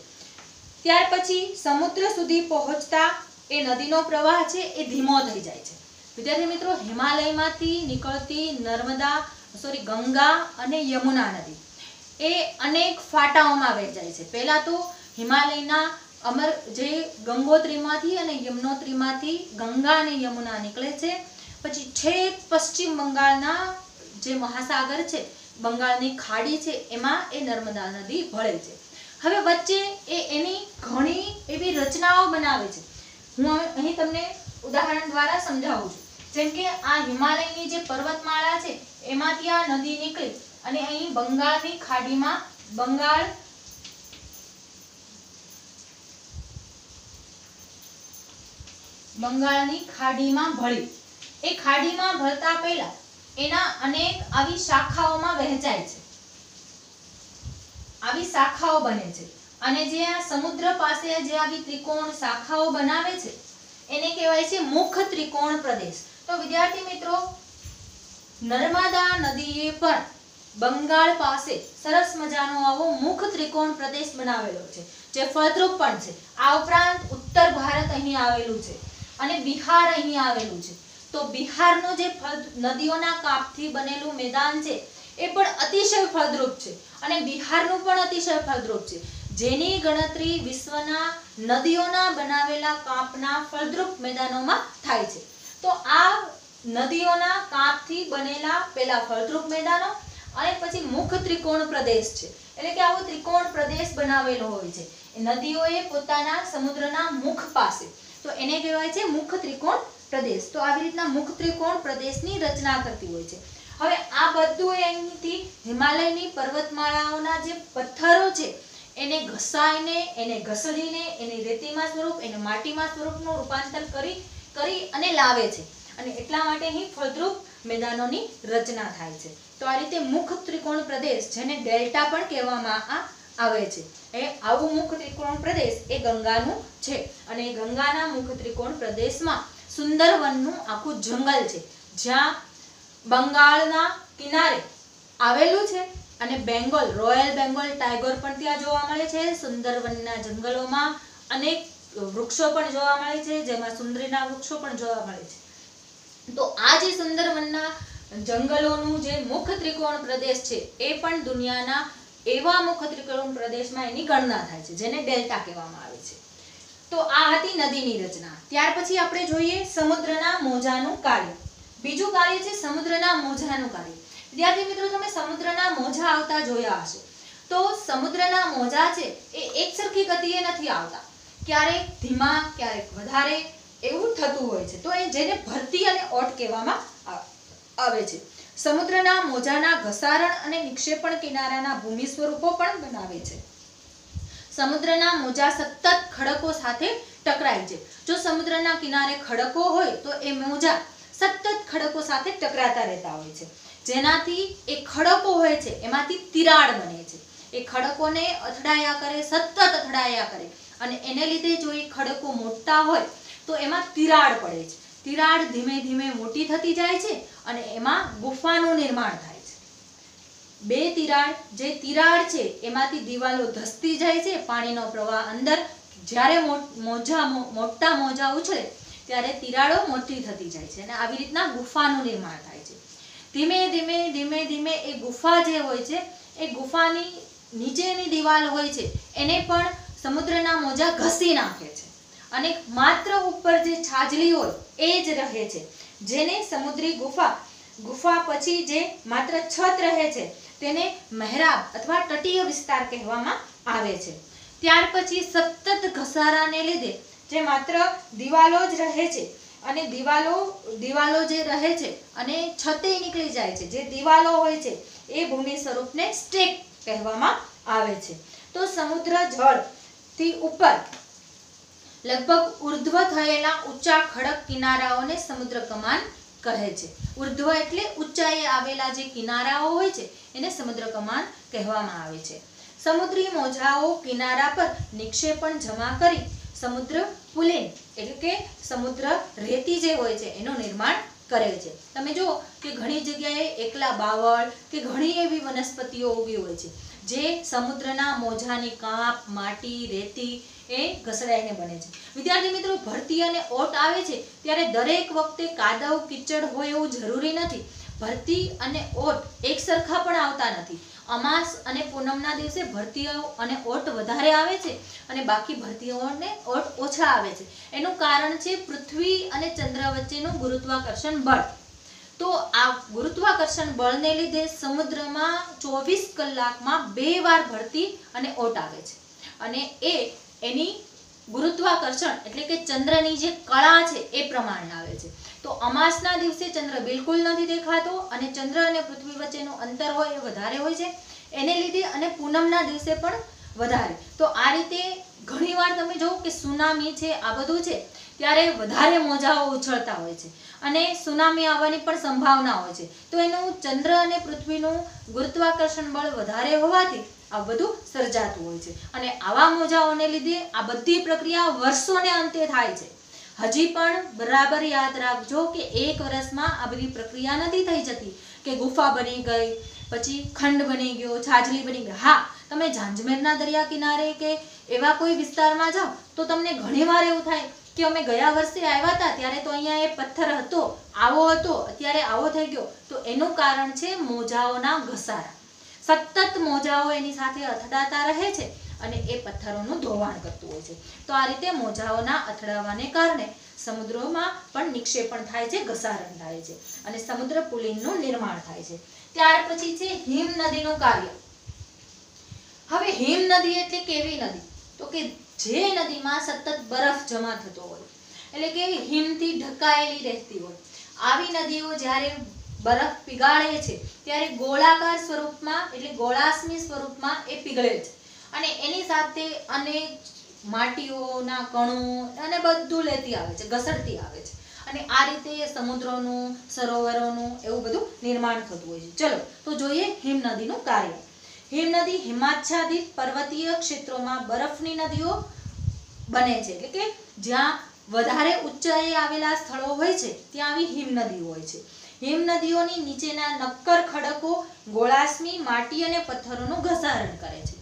ત્યાર પછી સમુદ્ર સુધી પહોંચતા એ નદીનો પ્રવાહ છે એ ધીમો થઈ જાય છે। વિદ્યાર્થી મિત્રો, હિમાલયમાંથી નીકળતી ગંગા અને યમુના નદી એ અનેક ફાટાઓમાં વહેંચાય છે। પહેલા તો હિમાલયના જે ગંગોત્રીમાંથી અને યમનોત્રીમાંથી ગંગા અને યમુના નીકળે છે। પછી છેક પશ્ચિમ બંગાળના જે મહાસાગર છે, બંગાળની ખાડી છે, એમાં એ નર્મદા નદી ભળે છે। હવે વચ્ચે એની ઘણી એવી રચનાઓ બનાવે છે। હું અહીં તમને ઉદાહરણ દ્વારા સમજાવું છું। જેમ કે આ હિમાલયની જે પર્વતમાળા છે એમાંથી આ નદી નીકળી અને અહીં બંગાળની ખાડીમાં બંગાળની ખાડીમાં ભળી। એ ખાડીમાં ભળતા પહેલા એના અનેક આવી શાખાઓમાં વહેંચાય છે, આવી શાખાઓ બને છે। અને જે આ સમુદ્ર પાસે જે આવી ત્રિકોણ શાખાઓ બનાવે છે એને કહેવાય છે મુખ ત્રિકોણ પ્રદેશ। તો વિદ્યાર્થી મિત્રો, નર્મદા નદીએ પણ બંગાળ પાસે સરસ મજાનો આવો મુખ ત્રિકોણ પ્રદેશ બનાવેલો છે, જે ફળદ્રુપ પણ છે। આ ઉપરાંત ઉત્તર ભારત અહીં આવેલું છે અને બિહાર અહીં આવેલું છે। તો બિહારનું જે નદીઓના કાપથી બનેલું મેદાન છે એ પણ અતિશય ફળદ્રુપ છે અને બિહારનું પણ અતિશય ફળદ્રુપ છે, જેની ગણતરી વિશ્વના નદીઓના બનાવેલા કાપના ફળદ્રુપ મેદાનોમાં થાય છે। તો આ નદીઓના કાપથી બનેલા પેલા ફળદ્રુપ મેદાનો અને પછી મુખ ત્રિકોણ પ્રદેશ છે, એટલે કે આવો ત્રિકોણ પ્રદેશ બનાવેલો હોય છે નદીઓએ પોતાના સમુદ્રના મુખ પાસે, તો એને કહેવાય છે મુખ ત્રિકોણ પ્રદેશ। તો આવી રીતના મુખ ત્રિકોણ પ્રદેશની રચના કરતી હોય છે। હવે આ બધું અહીંથી હિમાલયની પર્વતમાળાઓના જે પથ્થરો છે એને ઘસાઈને, એને ઘસડીને, એને રેતીમાં સ્વરૂપ, એને માટીમાં સ્વરૂપનું રૂપાંતર કરી અને લાવે છે અને એટલા માટે અહીં ફળદ્રુપ મેદાનોની રચના થાય છે। તો આ રીતે મુખ ત્રિકોણ પ્રદેશ, જેને ડેલ્ટા પણ કહેવામાં આવે છે, એ આવું મુખ ત્રિકોણ પ્રદેશ એ ગંગાનું છે અને ગંગાના મુખ ત્રિકોણ પ્રદેશમાં સુંદરવનનું આખું જંગલ છે, જ્યાં બંગાળના કિનારે આવેલું છે અને રોયલ બેંગોલ ટાઈગર પણ ત્યાં જોવા મળે છે। સુંદરવનના જંગલોમાં અનેક વૃક્ષો પણ જોવા મળે છે, જેમાં સુંદરીના વૃક્ષો પણ જોવા મળે છે। તો આ જે સુંદરવનના જંગલોનું જે મુખ ત્રિકોણ પ્રદેશ છે એ પણ દુનિયાના એવા મુખ ત્રિકોણ પ્રદેશમાં એની ગણના થાય છે, જેને ડેલ્ટા કહેવામાં આવે છે। તો આ હતી નદીની રચના। ત્યાર પછી આપણે જોઈએ સમુદ્રના મોજાનું કાર્ય। બીજું કાર્ય છે સમુદ્રના મોજાનું કાર્ય। વિદ્યાર્થી મિત્રો, તમે સમુદ્રના મોજા આવતા જોયા હશે। તો સમુદ્રના મોજા છે એ એકસરખી ગતિએ નથી આવતા, ક્યારેક ધીમા, ક્યારેક વધારે એવું થતું હોય છે। તો એ જેને ભરતી અને ઓટ કહેવામાં આવે છે। સમુદ્રના મોજાના ઘસારણ અને નિક્ષેપણ કિનારાના ભૂમિ સ્વરૂપો પણ બનાવે છે। સમુદ્રના મોજા સતત ખડકો સાથે ટકરાય છે। જો સમુદ્રના કિનારે ખડકો હોય તો એ મોજા સતત ખડકો સાથે ટકરાતા રહેતા હોય છે, જેનાથી એ ખડકો હોય છે એમાંથી તિરાડ બને છે। એ ખડકોને અથડાયા કરે, સતત અથડાયા કરે અને એને લીધે જો એ ખડકો મોટા હોય તો એમાં તિરાડ પડે છે। તિરાડ ધીમે ધીમે મોટી થતી જાય છે અને એમાં ગુફાનું નિર્માણ થાય છે। બે તિરાડ છે એમાંથી દિવાલો ધસતી જાય છે, પાણીનો પ્રવાહ અંદર, જ્યારે મોટા મોજા ઉછળે ત્યારે તિરાડો મોટી થતી જાય છે અને આવી રીતના ગુફાનું નિર્માણ થાય છે। ધીમે ધીમે એ ગુફા જે હોય છે એ ગુફાની નીચેની દિવાલ હોય છે એને પણ સમુદ્રના મોજા ઘસી નાખે છે અને માત્ર ઉપર જે છાજલી હોય એ જ રહે છે, જેને સમુદ્રી ગુફા પછી જે માત્ર છત રહે છે તેને મહેરાબ અથવા તટીય વિસ્તાર કહેવામાં આવે છે। ત્યાર પછી સતત ઘસારાને લીધે જે માત્ર દિવાલો જ રહે છે અને દિવાલો જે રહે છે અને છતે નીકળી જાય છે, જે દિવાલો હોય છે એ ભૂમિ સ્વરૂપને સ્ટેક કહેવામાં આવે છે। તો સમુદ્ર જળથી ઉપર લગભગ ઉર્ધ્વ થયેલા ઊંચા ખડક કિનારાઓને સમુદ્ર કમાન કહે છે। ઉર્ધ્વ એટલે ઊંચાઈએ આવેલા જે કિનારાઓ હોય છે એને સમુદ્ર કમાન કહેવામાં આવે છે। સમુદ્રી મોજાઓ કિનારા પર નિક્ષેપણ જમા કરી સમુદ્ર પુલિન એટલે કે સમુદ્ર રેતી જે હોય છે એનું નિર્માણ કરે છે। તમે જુઓ કે ઘણી જગ્યાએ એકલા બાવળ કે ઘણી એવી વનસ્પતિઓ ઉગી હોય છે જે સમુદ્રના મોજાની કાંપ, માટી, રેતી એ ઘસડાઈને બને છે। વિદ્યાર્થી મિત્રો, ભરતી અને ઓટ આવે છે ત્યારે દરેક વખતે કાદવ કીચડ હોય એવું જરૂરી નથી। ભરતી અને ઓટ એક સરખા પણ આવતા નથી। અમાસ અને પૂનમના દિવસે ભરતીઓ અને ઓટ વધારે આવે છે અને બાકી ભરતીઓ અને ઓટ ઓછા આવે છે। એનું કારણ છે પૃથ્વી અને ચંદ્ર વચ્ચેનું ગુરુત્વાકર્ષણ બળ। તો આ ગુરુત્વાકર્ષણ બળને લીધે સમુદ્રમાં 24 કલાકમાં 2 વાર ભરતી અને ઓટ આવે છે અને એની ગુરુત્વાકર્ષણ એટલે કે ચંદ્રની જે કળા છે એ પ્રમાણે આવે છે। તો અમાસના દિવસે ચંદ્ર બિલકુલ નથી દેખાતો અને ચંદ્ર અને પૃથ્વી વચ્ચેનું અંતર હોય એ વધારે હોય છે એને લીધે, અને પૂનમના દિવસે પણ વધારે। તો આ રીતે ઘણીવાર તમે જો કે સુનામી છે, આ બધું છે ત્યારે વધારે મોજાઓ ઉછળતા હોય છે અને સુનામી આવવાની પણ સંભાવના હોય છે। તો એનું ચંદ્ર અને પૃથ્વીનું ગુરુત્વાકર્ષણ બળ વધારે હોવાથી આ બધું સર્જાતું હોય છે અને આવા મોજાઓને લીધે આ બધી પ્રક્રિયા વર્ષોને અંતે થાય છે। હજી પણ બરાબર યાદ રાખજો કે એક વર્ષમાં આ બધી પ્રક્રિયા નથી થઈ જતી કે ગુફા બની ગઈ, પછી ખંડ બની ગયો, છાજલી બની ગઈ। હા, તમે ઝાંઝમેરના દરિયા કિનારે કે એવા કોઈ વિસ્તારમાં જાઓ તો તમને ઘણીવાર એવું થાય કે અમે ગયા વર્ષે આવ્યા હતા ત્યારે તો અહીંયા એ પથ્થર હતો, આવો હતો, અત્યારે આવો થઈ ગયો। તો એનું કારણ છે મોજાઓના ઘસારા। સતત મોજાઓ એની સાથે અથડાતા રહે છે અને એ પથ્થરોનું ધોવાણ કરતું હોય છે। તો આ રીતે મોજાઓના અથડાવાને કારણે સમુદ્રમાં પણ નિક્ષેપણ થાય છે, ઘસારણ થાય છે અને સમુદ્ર પુલિનનું નિર્માણ થાય છે। ત્યાર પછી છે હિમ નદીનું કાર્ય। હવે હિમ નદી એટલે કેવી નદી? તો કે જે નદીમાં સતત બરફ જમા થતો હોય, એટલે કે હિમથી ઢકાયેલી રહેતી હોય। આવી નદીઓ જ્યારે બરફ પીગાળે છે ત્યારે ગોળાકાર સ્વરૂપમાં એટલે ગોળાશ્મી સ્વરૂપમાં એ પીગળે છે અને એની સાથે અનેક માટીઓના કણો અને બધું લેતી આવે છે, ઘસડતી આવે છે અને આ રીતે સમુદ્રોનું, સરોવરોનું એવું બધું નિર્માણ થતું હોય છે। ચલો તો જોઈએ હિમ નદીનું કાર્ય। હિમનદી હિમાચ્છાદિત પર્વતીય ક્ષેત્રોમાં બરફની નદીઓ બને છે, એટલે કે જ્યાં વધારે ઊંચાઈએ આવેલા સ્થળો હોય છે ત્યાં આવી હિમનદીઓ હોય છે। હિમનદીઓની નીચેના નક્કર ખડકો ગોળાશ્મી માટી અને પથ્થરોનું ઘસારણ કરે છે।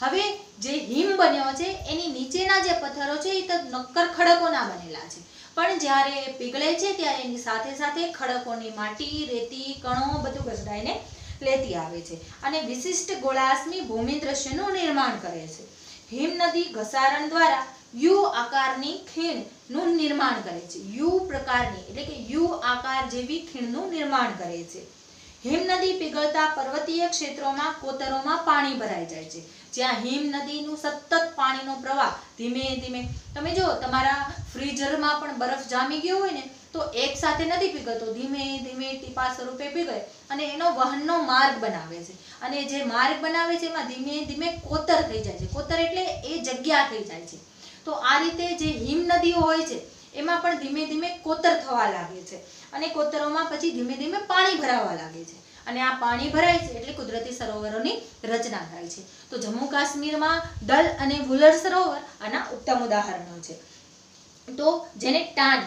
હવે જે હિમ બન્યો છે એની નીચેના જે પથ્થરો છે એ તો નક્કર ખડકોના બનેલા છે, પણ જ્યારે એ પીગળે છે ત્યારે એની સાથે સાથે ખડકોની માટી, રેતી, કણો બધું ઘસડાઈને લેતી આવે છે અને વિશિષ્ટ ગોળાશ્મી ભૂમિ દ્રશ્યનું નિર્માણ કરે છે। હિમનદી ઘસારણ દ્વારા યુ આકારની ખીણનું નિર્માણ કરે છે। યુ પ્રકારની એટલે કે યુ આકાર જેવી ખીણનું નિર્માણ કરે છે। હિમનદી પીગળતા પર્વતીય ક્ષેત્રોમાં કોતરોમાં પાણી ભરાઈ જાય છે, જ્યાં હિમનદીનું સતત પાણીનો પ્રવાહ ધીમે ધીમે, તમે જો તમારા ફ્રીઝરમાં પણ બરફ જામી ગયો હોય ને તો એક સાથે નથી પીગળતો, ધીમે ધીમે ટીપા સ્વરૂપે પીગળે અને એનો વહનનો માર્ગ બનાવે છે અને જે માર્ગ બનાવે છે એમાં ધીમે ધીમે કોતર થઈ જાય છે। કોતર એટલે એ જગ્યા થઈ જાય છે। તો આ રીતે જે હિમનદીઓ હોય છે એમાં પણ ધીમે ધીમે કોતર થવા લાગે છે અને કોતરોમાં પછી ધીમે ધીમે પાણી ભરાવા લાગે છે અને આ પાણી ભરાય છે એટલે કુદરતી સરોવરોની રચના થાય છે। તો જમ્મુ કાશ્મીરમાં ડલ અને વુલર સરોવર આના ઉત્તમ ઉદાહરણો છે, તો જેને ટાન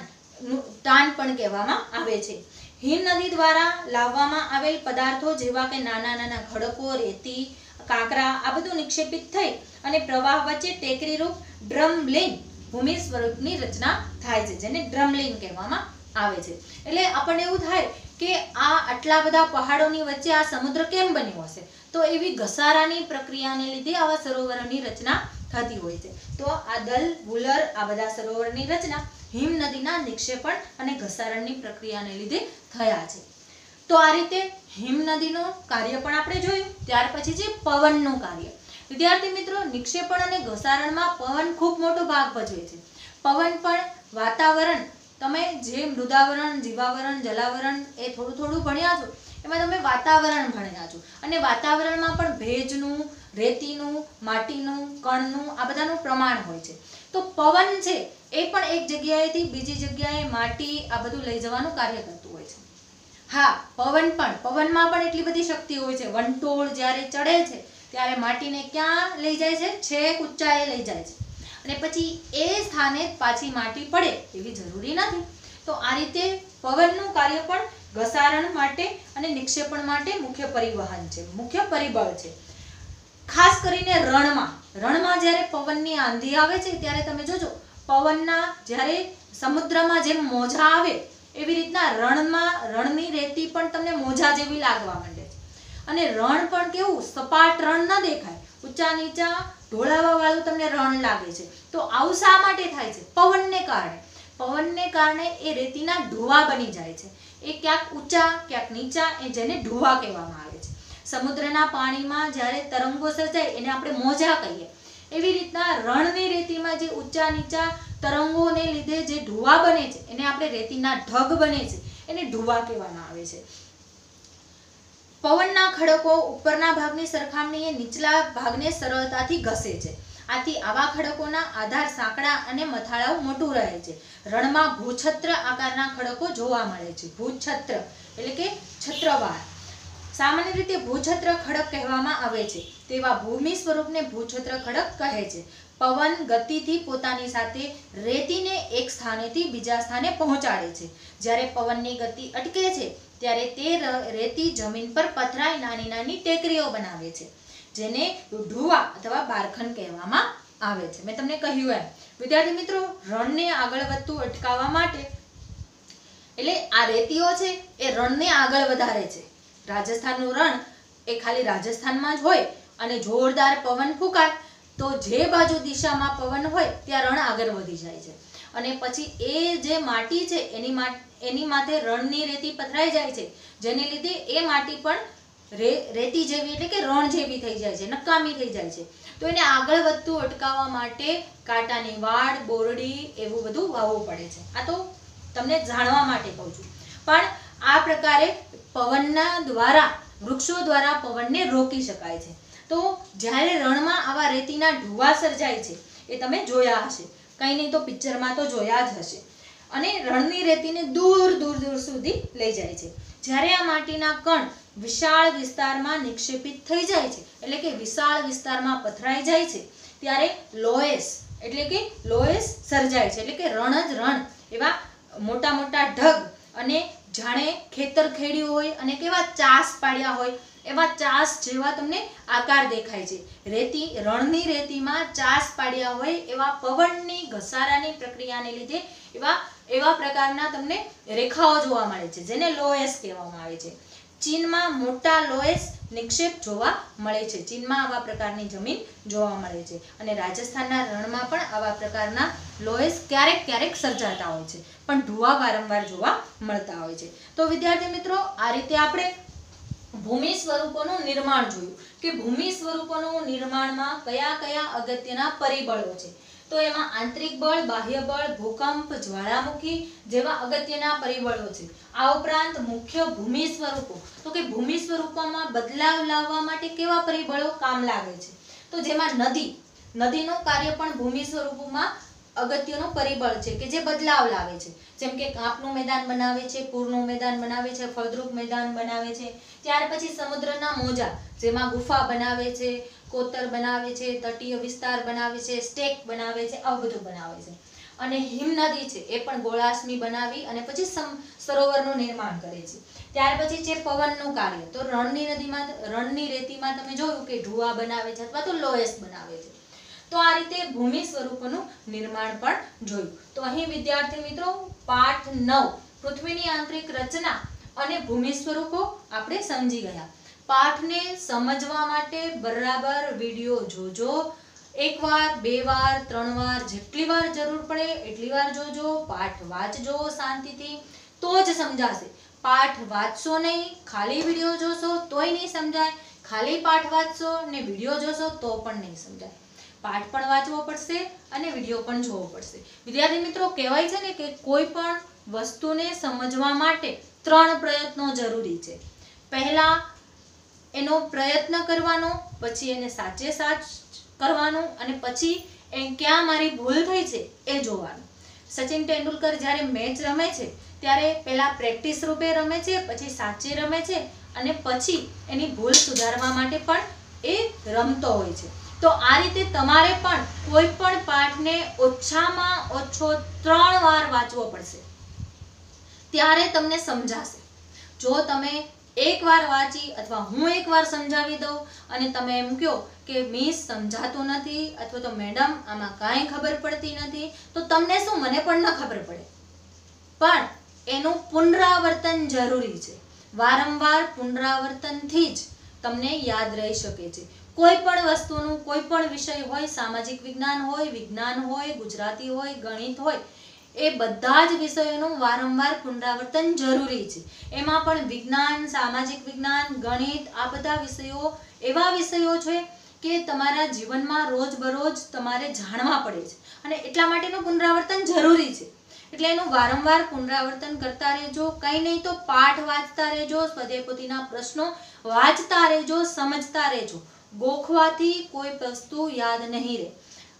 પણ કહેવામાં આવે છે। હિમનદી દ્વારા લાવવામાં આવેલ પદાર્થો જેવા કે નાના નાના ખડકો, રેતી, કાંકરા આ બધું નિક્ષેપિત થઈ અને પ્રવાહ વચ્ચે ટેકરીરૂપ ડ્રમલિંગ ભૂમિ સ્વરૂપની રચના થાય છે, જેને ડ્રમલિંગ કહેવામાં આવે છે। એટલે આપણને એવું થાય કે આ આટલા બધા પહાડોની વચ્ચે આ સમુદ્ર કેમ બન્યો હશે? તો એવી ઘસારાની પ્રક્રિયાને લીધે આવા સરોવરોની રચના થતી હોય છે। તો આ દલ, વુલર આ બધા સરોવરની રચના હિમનદીના નિક્ષેપણ અને ઘસારણની પ્રક્રિયાને લીધે થયા છે। તો આ રીતે હિમનદીનું કાર્ય પણ આપણે જોયું। ત્યાર પછી છે પવનનું કાર્ય। વિદ્યાર્થી મિત્રો, નિક્ષેપણ અને ઘસારણમાં પવન ખૂબ મોટો ભાગ ભજવે છે। પવન પણ વાતાવરણ, તમે જે મૃદાવરણ, જીવાવરણ, જલાવરણ એ થોડું થોડું ભણ્યા છો એમાં તમે વાતાવરણ ભણ્યા છો અને વાતાવરણમાં પણ ભેજનું, રેતીનું, માટીનું, કણનું આ બધાનું પ્રમાણ હોય છે। તો પવન છે એ પણ એક જગ્યાએથી બીજી જગ્યાએ માટી આ બધું લઈ જવાનું કાર્ય કરતું હોય છે। હા, પવનમાં પણ એટલી બધી શક્તિ હોય છે। વંટોળ જ્યારે ચડે છે ત્યારે માટીને ક્યાં લઈ જાય છે? છેક ઊંચાઈએ લઈ જાય છે અને પછી એ સ્થાને પાછી માટી પડે એવી જરૂરી નથી। તો આ રીતે પવનનું કાર્ય પણ ઘસારણ માટે અને નિક્ષેપણ માટે મુખ્ય પરિવહન છે, મુખ્ય પરિબળ છે. ખાસ કરીને રણમાં જ્યારે પવનની આંધી આવે છે ત્યારે તમે જોજો પવનના જ્યારે સમુદ્રમાં જેમ મોજા આવે એવી રીતના રણની રેતી પણ તમને મોજા જેવી લાગવા માંડે છે. અને રણ પણ કેવું સપાટ રણ ન દેખાય, ઊંચા નીચા ઢોળાવા વાળું તમને રણ લાગે છે. તો આવું શા માટે થાય છે? પવનને કારણે એ રેતીના ઢોવા બની જાય છે. એ ક્યાંક ઊંચા ક્યાંક નીચા, એ જેને ઢોવા કહેવામાં આવે છે. સમુદ્રના પાણીમાં જ્યારે તરંગો સર્જાય એને આપણે મોજા કહીએ. એવી રીતના રણની રેતીમાં જે ઊંચા નીચા તરંગોને લીધે જે ઢોવા બને છે એને આપણે રેતીના ઢગ બને છે એને ઢોવા કહેવામાં આવે છે. પવનના ખડકો ઉપરના ભાગની સરખામણીએ નીચલા ભાગને સરળતાથી ઘસે છે. આથી આવા ખડકોના આધાર સાંકડા અને મથાળાઓ મોટું રહે છે. રણમાં ભૂછત્ર આકારના ખડકો જોવા મળે છે. ભૂછત્ર એટલે કે છત્રવાર. સામાન્ય રીતે ભૂછત્ર ખડક કહેવામાં આવે છે. તેવા ભૂમિ સ્વરૂપને ભૂછત્ર ખડક કહે છે. પવન ગતિથી પોતાની સાથે રેતીને એક સ્થાનેથી બીજા સ્થાને પહોંચાડે છે. જ્યારે પવનની ગતિ અટકે છે ત્યારે તે રેતી જમીન પર પથરાઈ નાની નાની ટેકરીઓ બનાવે છે, જેને ઢૂવા અથવા બારખન કહેવામાં આવે છે. મેં તમને કહ્યું એમ વિદ્યાર્થી મિત્રો, રણને આગળ વધતું અટકાવવા માટે એટલે આ રેતીઓ છે એ રણને આગળ વધારે છે. રાજસ્થાનનું રણ એ ખાલી રાજસ્થાનમાં જ હોય અને જોરદાર પવન ફૂંકાય તો જે બાજુ દિશામાં પવન હોય ત્યાં રણ આગળ વધી જાય છે. અને પછી એ જે માટી છે એની માથે રણની રેતી પથરાઈ જાય છે, જેને લીધે એ માટી પણ રેતી જેવી એટલે કે રણ જેવી થઈ જાય છે, નકામી થઈ જાય છે. તો એને આગળ વધતું અટકાવવા માટે કાંટાની વાડ, બોરડી એવું બધું વાવવું પડે છે. આ તો તમને જાણવા માટે કહું છું. પણ આ પ્રકારે પવનના દ્વારા, વૃક્ષો દ્વારા પવનને રોકી શકાય છે. તો જ્યારે રણમાં આવા રેતીના ઢૂવા સર્જાય છે એ તમે જોયા હશે, કંઈ નહીં તો પિક્ચરમાં તો જોયા જ હશે. અને રણની રેતીને દૂર દૂર દૂર સુધી લઈ જાય છે. જ્યારે આ માટીના કણ વિશાળ વિસ્તારમાં નિક્ષેપિત થઈ જાય છે એટલે કે વિશાળ વિસ્તારમાં પથરાઈ જાય છે ત્યારે લોએસ એટલે કે લોએસ સર્જાય છે. એટલે કે રણ જ રણ એવા મોટા મોટા ઢગ અને જાણે ખેતર ખેડ્યું હોય અને કેવા ચાસ પાડ્યા હોય એવા ચાસ જેવા તમને આકાર દેખાય છે. રણની રેતીમાં ચાસ પાડ્યા હોય એવા પવનની ઘસારાની પ્રક્રિયાને લીધે એવા પ્રકારના તમને રેખાઓ જોવા મળે છે, જેને લોએસ કહેવામાં આવે છે. ચીનમાં મોટા લોએસ નિક્ષેપ જોવા મળે છે. ચીનમાં આવા પ્રકારની જમીન જોવા મળે છે. અને રાજસ્થાનના રણમાં પણ આવા પ્રકારના લોએસ ક્યારેક ક્યારેક સર્જાતા હોય છે, પણ ઢૂવા વારંવાર જોવા મળતા હોય છે. તો વિદ્યાર્થી મિત્રો, આ રીતે આપણે ભૂમિ સ્વરૂપોનું નિર્માણ જોયું કે ભૂમિ સ્વરૂપોનું નિર્માણમાં કયા કયા અગત્યના પરિબળો છે. તો એમાં આંતરિક બળ, બાહ્ય બળ, ભૂકંપ, જ્વાળામુખી જેવા અગત્યના પરિબળો છે. આ ઉપરાંત મુખ્ય ભૂમિ સ્વરૂપો, તો કે ભૂમિ સ્વરૂપોમાં બદલાવ લાવવા માટે કેવા પરિબળો કામ લાગે છે. તો જેમાં નદીનું કાર્ય પણ ભૂમિ સ્વરૂપોમાં અગત્યનું પરિબળ છે કે જે બદલાવ લાવે છે. જેમ કે કાંપનું મેદાન બનાવે છે, પૂરનું મેદાન બનાવે છે, ફળદ્રુપ મેદાન બનાવે છે. ત્યાર પછી સમુદ્રના મોજા, જેમાં ગુફા બનાવે છે, કોતર બનાવે છે, તટીય વિસ્તાર બનાવે છે, સ્ટેક બનાવે છે, આવું બધું બનાવે છે. અને હિમનદી છે એ પણ ગોળાષ્મી બનાવી અને પછી સરોવરનું નિર્માણ કરે છે. ત્યાર પછી છે પવનનું કાર્ય. તો રણની રેતીમાં તમે જોયું કે ઢૂવા બનાવે છે અથવા તો લોએસ બનાવે છે. તો આ રીતે ભૂમિ સ્વરૂપોનું નિર્માણ પણ જોયું. તો અહીં વિદ્યાર્થી મિત્રો પાઠ 9 પૃથ્વીની આંતરિક રચના અને ભૂમિ સ્વરૂપો આપણે સમજી ગયા. પાઠને સમજવા માટે બરાબર વિડીયો જોજો. એકવાર, બે વાર, 3 વાર, જેટલી વાર જરૂર પડે એટલી વાર જોજો. પાઠ વાંચજો શાંતિથી, તો જ સમજાશે. પાઠ વાંચશો નહીં, ખાલી વિડીયો જોશો તોય નહીં સમજાય. ખાલી પાઠ વાંચશો ને વિડીયો જોશો તો પણ નહીં સમજાય. પાઠ પણ વાંચવો પડશે અને વિડીયો પણ જોવો પડશે. વિદ્યાર્થી મિત્રો, કહેવાય છે ને કે કોઈ પણ વસ્તુને સમજવા માટે 3 પ્રયત્નો જરૂરી છે. પહેલા એનો પ્રયત્ન કરવાનો, પછી એને સાચે સાચ કરવાનું અને પછી ક્યાં મારી ભૂલ થઈ છે એ જોવાનું. સચિન તેંડુલકર જ્યારે મેચ રમે છે ત્યારે પહેલા પ્રેક્ટિસ રૂપે રમે છે, પછી સાચે રમે છે અને પછી એની ભૂલ સુધારવા માટે પણ એ રમતો હોય છે. તો આ રીતે તમારે પણ કોઈ પણ પાઠને ઓછામાં ઓછો 3 વાર વાંચવો પડશે. ત્યારે તમને સમજાશે. જો તમે એકવાર વાંચી અથવા હું એકવાર સમજાવી દઉં અને તમે એમ કહો કે મિસ સમજાતું નથી અથવા તો મેડમ આમાં કાંઈ ખબર પડતી નથી, તો તમને શું, મને પણ ન ખબર પડે. પણ એનું પુનરાવર્તન જરૂરી છે. વારંવાર પુનરાવર્તનથી જ તમને યાદ રહી શકે છે. કોઈ પણ વસ્તુનું કોઈ પણ વિષય હોય, સામાજિક વિજ્ઞાન હોય, વિજ્ઞાન હોય, ગુજરાતી હોય, ગણિત હોય, એ બધા જ વિષયોનું વારંવાર પુનરાવર્તન જરૂરી છે. એમાં પણ વિજ્ઞાન, સામાજિક વિજ્ઞાન, ગણિત આ બધા વિષયો એવા વિષયો છે કે તમારા જીવનમાં રોજબરોજ તમારે જાણવા પડે છે અને એટલા માટેનું પુનરાવર્તન જરૂરી છે. એટલે એનું વારંવાર પુનરાવર્તન કરતા રહેજો. કંઈ નહીં તો પાઠ વાંચતા રહેજો, સ્વાધ્યાય પોથીના પ્રશ્નો વાંચતા રહેજો, સમજતા રહેજો. ગોખવાથી કોઈ વસ્તુ યાદ નહીં રહે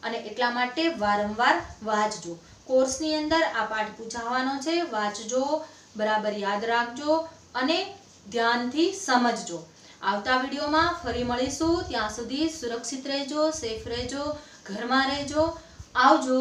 અને એટલા માટે વારંવાર વાંચજો. કોર્સની અંદર આ પાઠ પૂછાવાનો છે, વાંચજો, બરાબર યાદ રાખજો અને ધ્યાનથી સમજજો. આવતા વિડીયોમાં ફરી મળીશું. ત્યાં સુધી સુરક્ષિત રહેજો, સેફ રહેજો, ઘરમાં રહેજો. આવજો.